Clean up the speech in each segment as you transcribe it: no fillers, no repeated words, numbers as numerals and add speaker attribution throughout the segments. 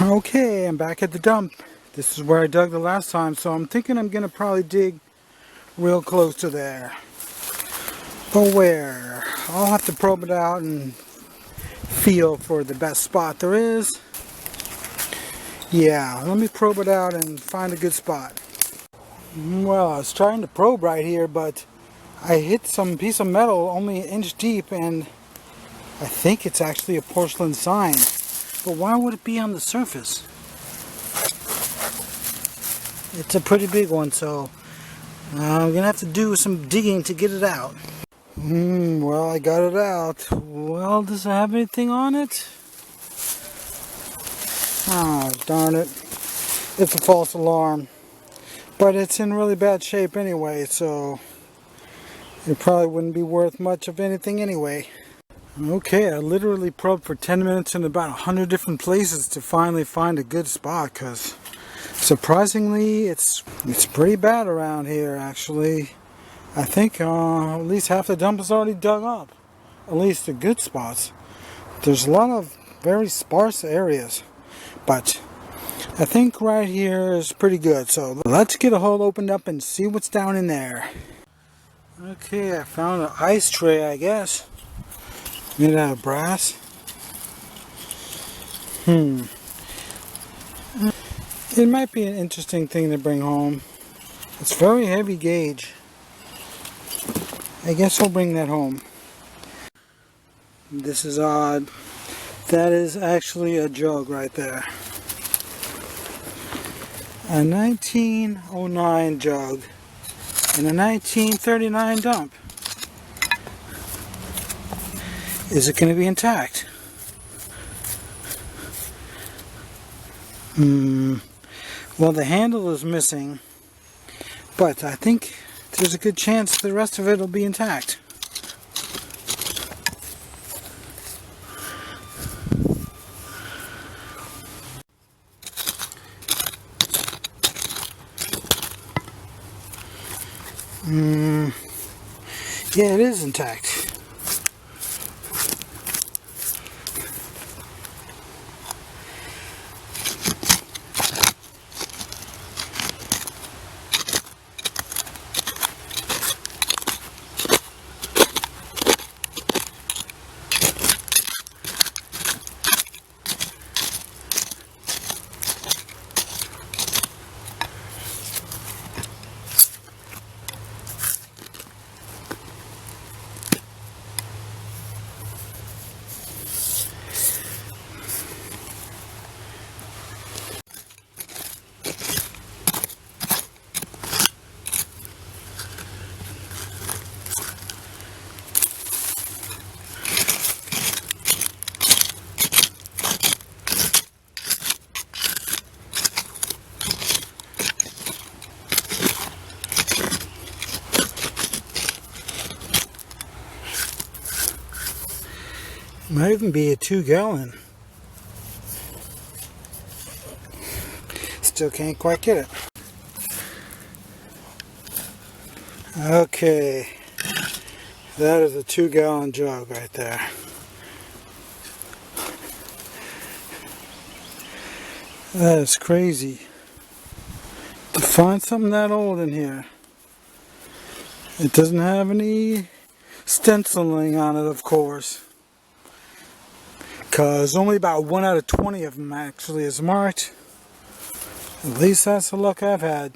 Speaker 1: Okay, I'm back at the dump. This is where I dug the last time, so I'm thinking I'm gonna probably dig real close to there. But where? I'll have to probe it out and feel for the best spot there is. Yeah, let me probe it out and find a good spot. Well, I was trying to probe right here, but I hit some piece of metal only an inch deep, and I think it's actually a porcelain sign. But why would it be on the surface? It's a pretty big one, so I'm gonna have to do some digging to get it out. Well, I got it out. Well, does it have anything on it? Oh, darn it. It's a false alarm. But it's in really bad shape anyway, so it probably wouldn't be worth much of anything anyway. Okay, I literally probed for 10 minutes in about 100 different places to finally find a good spot, because surprisingly it's pretty bad around here actually. I think at least half the dump is already dug up, at least the good spots. There's a lot of very sparse areas, but I think right here is pretty good. So let's get a hole opened up and see what's down in there. Okay, I found an ice tray, I guess. Made out of brass. It might be an interesting thing to bring home. It's very heavy gauge. I guess I'll bring that home. This is odd. That is actually a jug right there. A 1909 jug in a 1939 dump. Is it going to be intact? Well, the handle is missing, but I think there's a good chance the rest of it will be intact. Yeah, it is intact. Might even be a 2-gallon. Still can't quite get it. Okay, that is a 2-gallon jug right there. That is crazy to find something that old in here. It doesn't have any stenciling on it, of course, because only about 1 out of 20 of them actually is marked. At least that's the luck I've had.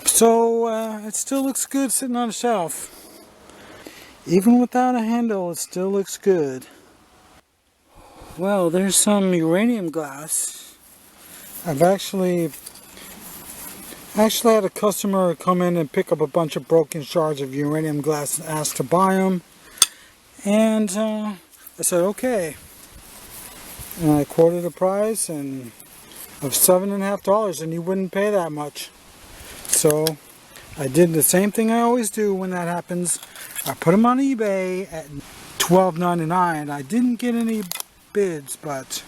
Speaker 1: So it still looks good sitting on a shelf. Even without a handle, it still looks good. Well, there's some uranium glass. I've actually had a customer come in and pick up a bunch of broken shards of uranium glass and ask to buy them. And I said, okay. And I quoted a price of $7.50, and he wouldn't pay that much. So I did the same thing I always do when that happens. I put them on eBay at $12.99. I didn't get any bids, but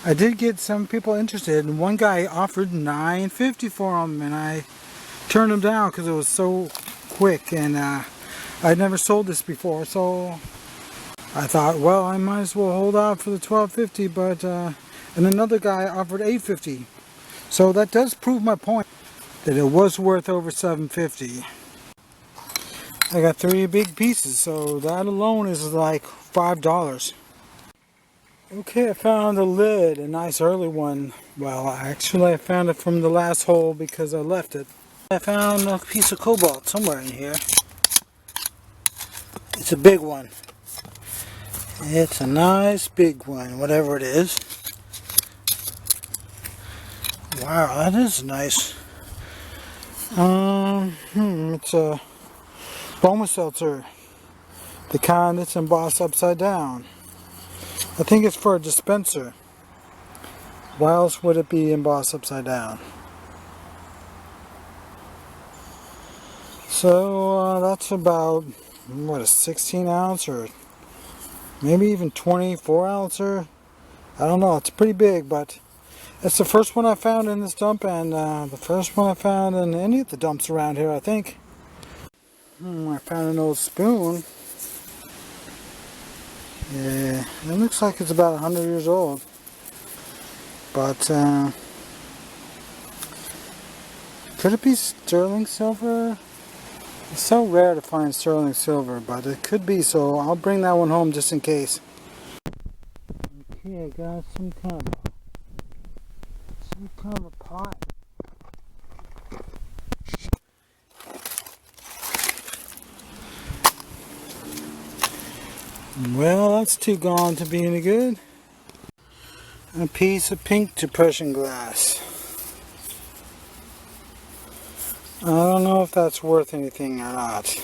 Speaker 1: I did get some people interested, and one guy offered $9.50 for them, and I turned him down because it was so quick, and I'd never sold this before, so I thought, well, I might as well hold out for the $12.50, but and another guy offered $8.50. So that does prove my point that it was worth over $7.50. I got 3 big pieces, so that alone is like $5. Okay, I found a lid, a nice early one. Well, actually I found it from the last hole because I left it. I found a piece of cobalt somewhere in here. It's a big one. It's a nice big one, whatever it is. Wow, that is nice. It's a Boma seltzer, the kind that's embossed upside down. I think it's for a dispenser. Why else would it be embossed upside down? So that's about, what, a 16 ounce or maybe even 24 ouncer? I don't know, it's pretty big, but it's the first one I found in this dump, and the first one I found in any of the dumps around here, I think. I found an old spoon. Yeah, it looks like it's about 100 years old. But, could it be sterling silver? It's so rare to find sterling silver, but it could be, so I'll bring that one home just in case. Okay, I got some kind of a pot. Well, that's too gone to be any good. A piece of pink depression glass. I don't know if that's worth anything or not.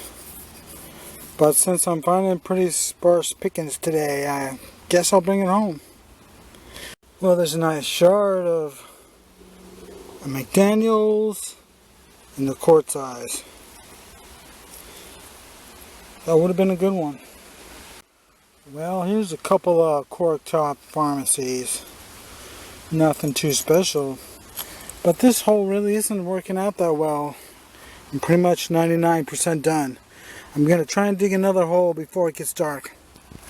Speaker 1: But since I'm finding pretty sparse pickings today, I guess I'll bring it home. Well, there's a nice shard of a McDaniels in the quart size. That would have been a good one. Well, here's a couple of cork top pharmacies. Nothing too special. But this hole really isn't working out that well. I'm pretty much 99% done. I'm going to try and dig another hole before it gets dark.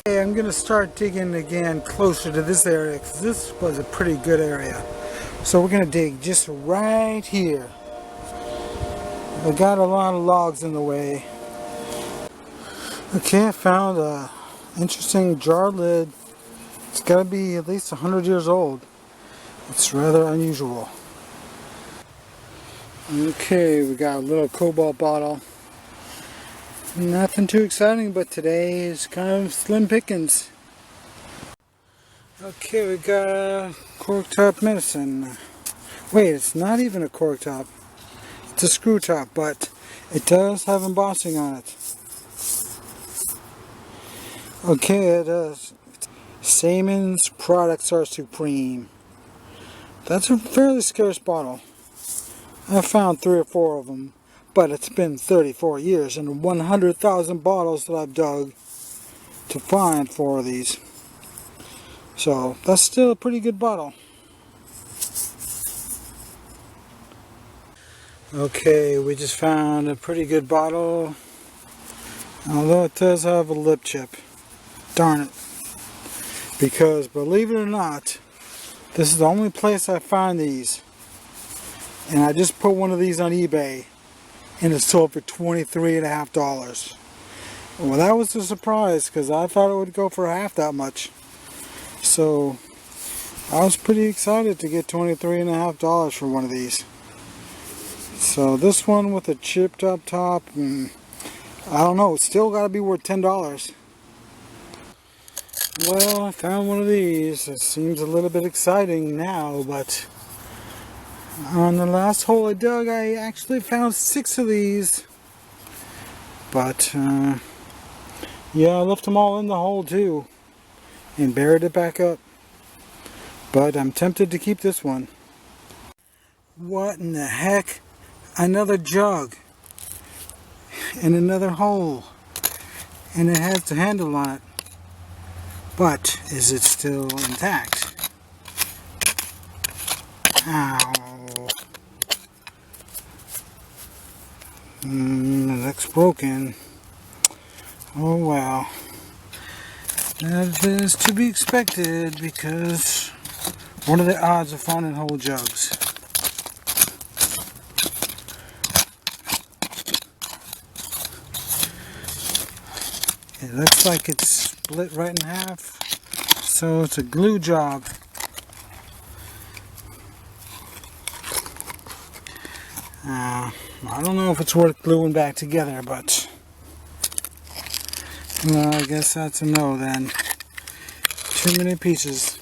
Speaker 1: Okay, I'm going to start digging again closer to this area, because this was a pretty good area. So we're going to dig just right here. I got a lot of logs in the way. Okay, I found a interesting jar lid. It's got to be at least 100 years old. It's rather unusual. Okay, we got a little cobalt bottle. Nothing too exciting, but today is kind of slim pickings. Okay, we got a cork top medicine. Wait, it's not even a cork top. It's a screw top, but it does have embossing on it. Okay, it does. Siemens products are supreme. That's a fairly scarce bottle. I found 3 or 4 of them, but it's been 34 years and 100,000 bottles that I've dug to find 4 of these. So that's still a pretty good bottle. Okay, we just found a pretty good bottle, although it does have a lip chip. Darn it. Because believe it or not, this is the only place I find these. And I just put one of these on eBay and it sold for $23.50. Well, that was a surprise because I thought it would go for half that much. So I was pretty excited to get $23.50 for one of these. So this one with a chipped up top, I don't know, it's still got to be worth $10. Well, I found one of these. It seems a little bit exciting now, but on the last hole I dug, I actually found 6 of these. But, yeah, I left them all in the hole too, and buried it back up. But I'm tempted to keep this one. What in the heck? Another jug. And another hole. And it has the handle on it. But is it still intact? Ow. It looks broken. Oh well. That is to be expected because What are the odds of finding whole jugs? It looks like it's split right in half, so it's a glue job. I don't know if it's worth gluing back together, but well, I guess that's a no then. Too many pieces.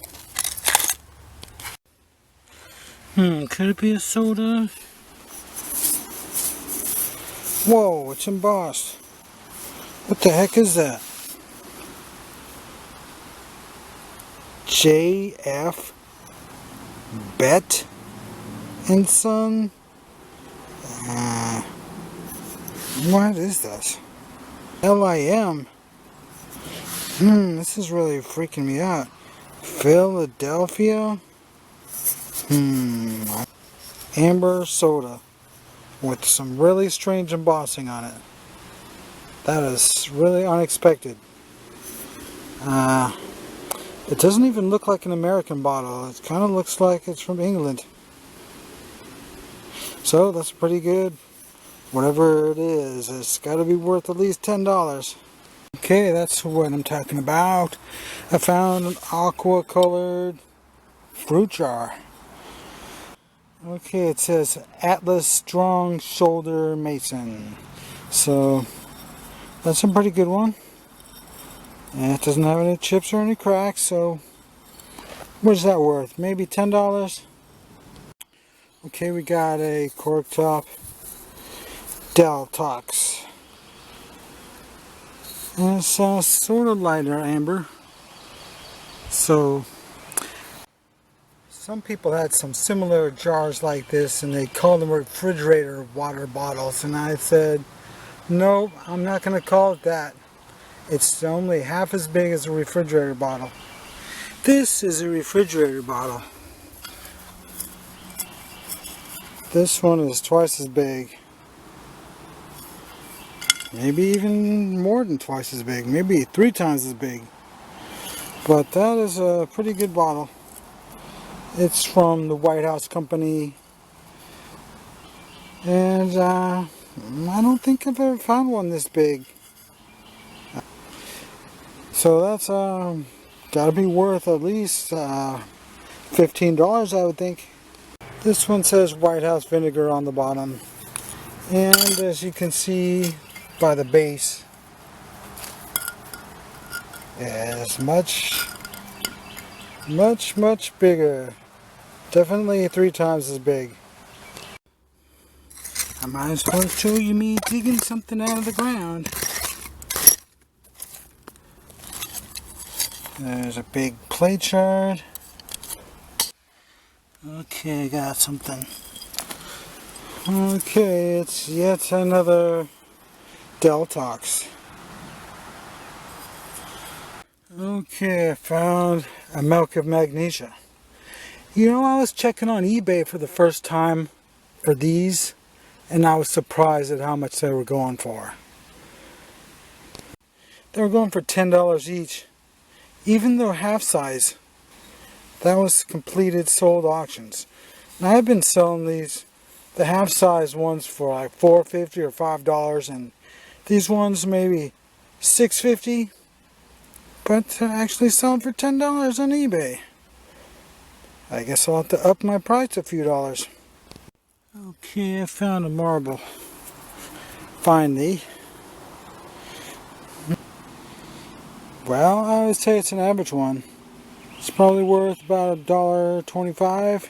Speaker 1: Could it be a soda? Whoa, it's embossed. What the heck is that? J.F. Bet and Son? What is this? L.I.M. This is really freaking me out. Philadelphia? Amber soda with some really strange embossing on it. That is really unexpected. It doesn't even look like an American bottle. It kind of looks like it's from England. So that's pretty good. Whatever it is, it's got to be worth at least $10. Okay, that's what I'm talking about. I found an aqua colored fruit jar. Okay, it says Atlas Strong Shoulder Mason. So that's a pretty good one. And it doesn't have any chips or any cracks, so what's that worth? Maybe $10? Okay, we got a cork top Deltox. And it's sort of lighter amber. So some people had some similar jars like this and they called them refrigerator water bottles, and I said, nope, I'm not going to call it that. It's only half as big as a refrigerator bottle. This is a refrigerator bottle. This one is twice as big. Maybe even more than twice as big. Maybe 3 times as big. But that is a pretty good bottle. It's from the White House Company. And I don't think I've ever found one this big. So that's gotta be worth at least $15, I would think. This one says White House vinegar on the bottom, and as you can see by the base, it's much bigger. Definitely 3 times as big. I might as well show you me digging something out of the ground. There's a big plate shard. Okay, I got something. Okay, it's yet another Deltox. Okay, I found a milk of magnesia. You know, I was checking on eBay for the first time for these, and I was surprised at how much they were going for. They were going for $10 each. Even though half size, that was completed sold auctions. Now I've been selling these, the half size ones for like $4.50 or $5, and these ones maybe $6.50, but actually selling for $10 on eBay. I guess I'll have to up my price a few dollars. Okay, I found a marble. Finally. Well, I would say it's an average one. It's probably worth about $1.25.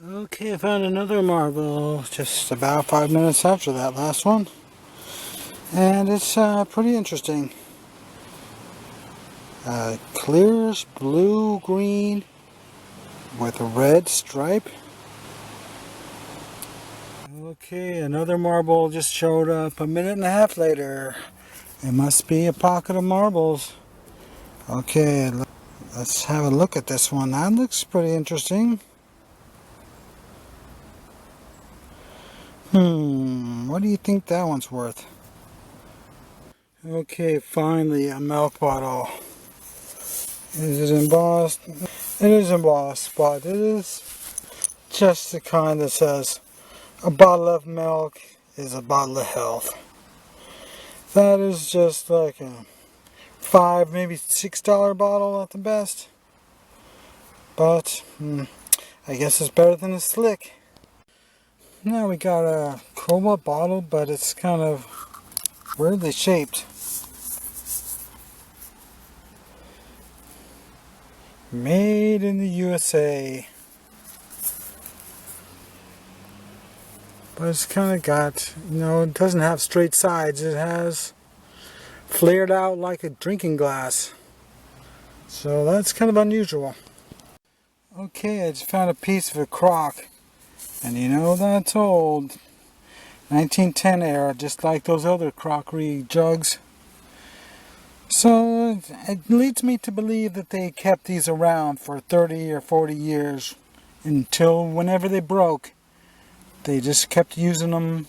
Speaker 1: Okay, I found another marble just about 5 minutes after that last one. And it's pretty interesting. Clearish blue-green with a red stripe. Okay, another marble just showed up a minute and a half later. It must be a pocket of marbles. Okay, let's have a look at this one. That looks pretty interesting. What do you think that one's worth? Okay, finally a milk bottle. Is it embossed? It is embossed, but it is just the kind that says a bottle of milk is a bottle of health. That is just like a $5, maybe $6 bottle at the best. But I guess it's better than a slick. Now we got a cobalt bottle, but it's kind of weirdly shaped. Made in the USA. But it's kind of got, it doesn't have straight sides. It has flared out like a drinking glass. So that's kind of unusual. Okay, I just found a piece of a crock. And that's old. 1910 era, just like those other crockery jugs. So it leads me to believe that they kept these around for 30 or 40 years until whenever they broke. They just kept using them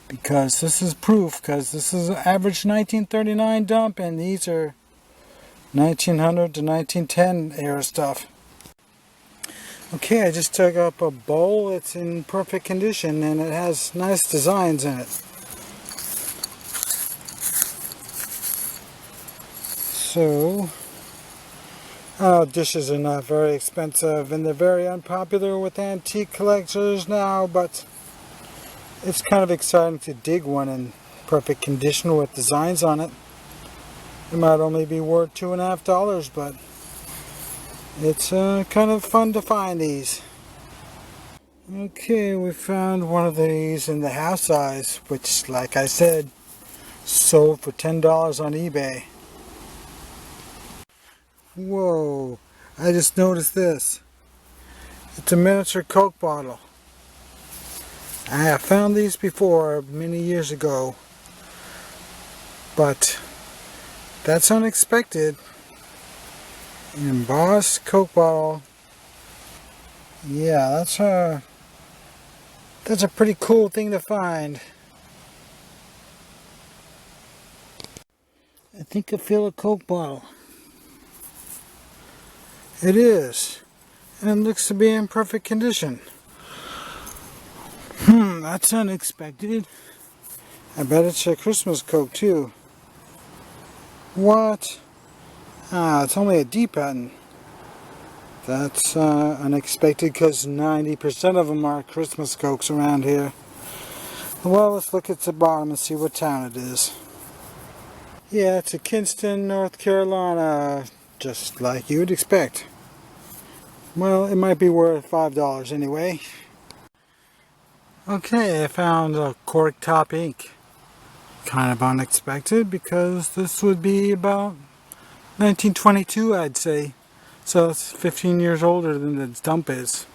Speaker 1: because this is proof, because this is an average 1939 dump and these are 1900 to 1910 era stuff. Okay, I just took up a bowl. It's in perfect condition and it has nice designs in it. So, dishes are not very expensive and they're very unpopular with antique collectors now, but it's kind of exciting to dig one in perfect condition with designs on it. It might only be worth $2.50, but it's kind of fun to find these. Okay, we found one of these in the half size, which, like I said, sold for $10 on eBay. Whoa, I just noticed this. It's a miniature Coke bottle. I have found these before many years ago, but that's unexpected. An embossed Coke bottle. Yeah, that's a pretty cool thing to find. I think I feel a Coke bottle. It is, and it looks to be in perfect condition. That's unexpected. I bet it's a Christmas Coke too. What? It's only a D pattern. That's unexpected because 90% of them are Christmas Cokes around here. Well, let's look at the bottom and see what town it is. Yeah, it's a Kinston, North Carolina, just like you would expect. Well, it might be worth $5 anyway. Okay, I found a cork top ink. Kind of unexpected because this would be about 1922, I'd say. So it's 15 years older than the dump is.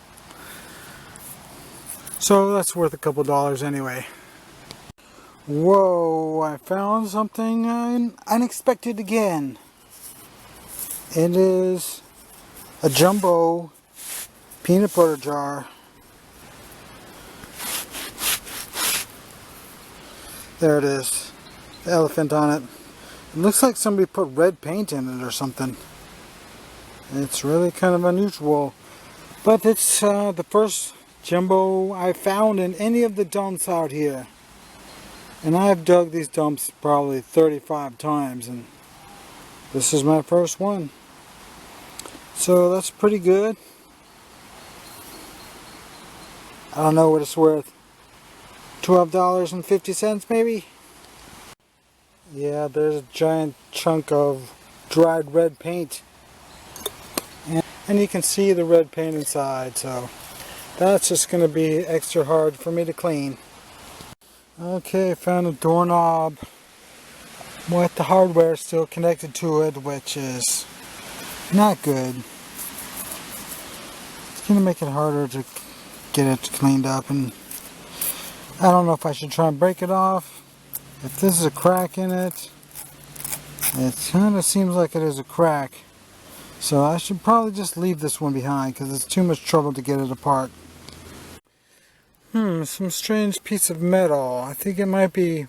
Speaker 1: So that's worth a couple dollars anyway. Whoa, I found something unexpected again. It is a jumbo peanut butter jar. There it is, the elephant on it. It looks like somebody put red paint in it or something. It's really kind of unusual, but it's the first jumbo I found in any of the dumps out here. And I've dug these dumps probably 35 times and this is my first one. So that's pretty good. I don't know what it's worth. $12.50 maybe? Yeah, there's a giant chunk of dried red paint. And you can see the red paint inside, so that's just going to be extra hard for me to clean. Okay, found a doorknob with the hardware still connected to it, which is not good. It's going to make it harder to get it cleaned up, and I don't know if I should try and break it off. If this is a crack in it, it kind of seems like it is a crack. So I should probably just leave this one behind because it's too much trouble to get it apart. Some strange piece of metal. I think it might be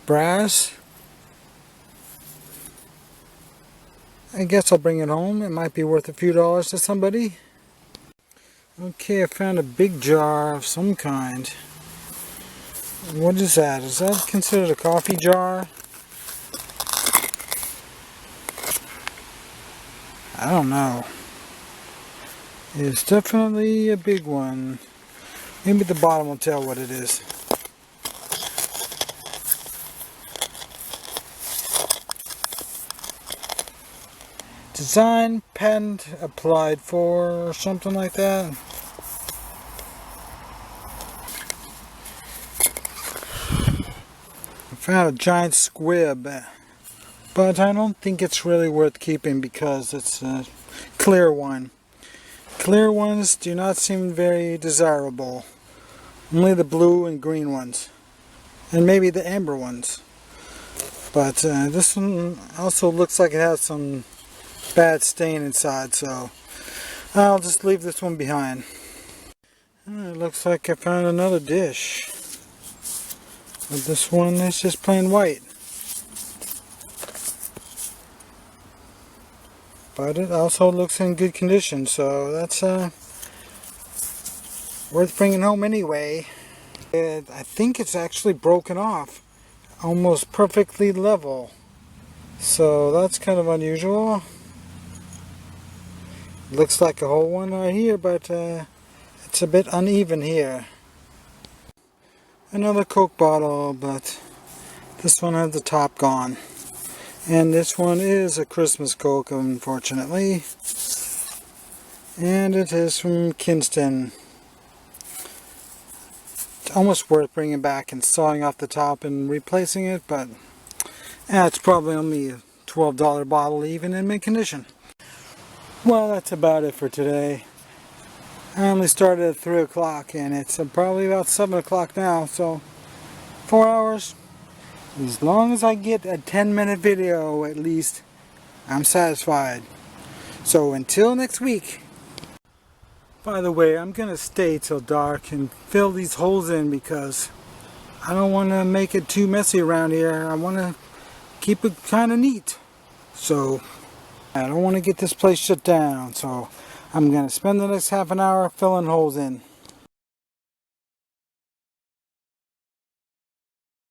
Speaker 1: brass. I guess I'll bring it home. It might be worth a few dollars to somebody. Okay, I found a big jar of some kind. What is that? Is that considered a coffee jar? I don't know. It's definitely a big one. Maybe the bottom will tell what it is. Design, patent applied for, or something like that. I found a giant squib, but I don't think it's really worth keeping because it's a clear one. Clear ones do not seem very desirable. Only the blue and green ones. And maybe the amber ones. But this one also looks like it has some bad stain inside, so I'll just leave this one behind. It looks like I found another dish. But this one is just plain white. But it also looks in good condition, so that's worth bringing home anyway. I think it's actually broken off, almost perfectly level. So that's kind of unusual. Looks like a whole one right here, but it's a bit uneven here. Another Coke bottle, but this one has the top gone. And this one is a Christmas Coke, unfortunately. And it is from Kinston. It's almost worth bringing back and sawing off the top and replacing it, but it's probably only a $12 bottle, even in mint condition. Well, that's about it for today. I only started at 3 o'clock and it's probably about 7 o'clock now, so 4 hours. As long as I get a 10-minute video at least, I'm satisfied. So until next week. By the way, I'm going to stay till dark and fill these holes in because I don't want to make it too messy around here. I want to keep it kind of neat. So I don't want to get this place shut down. So I'm going to spend the next half an hour filling holes in.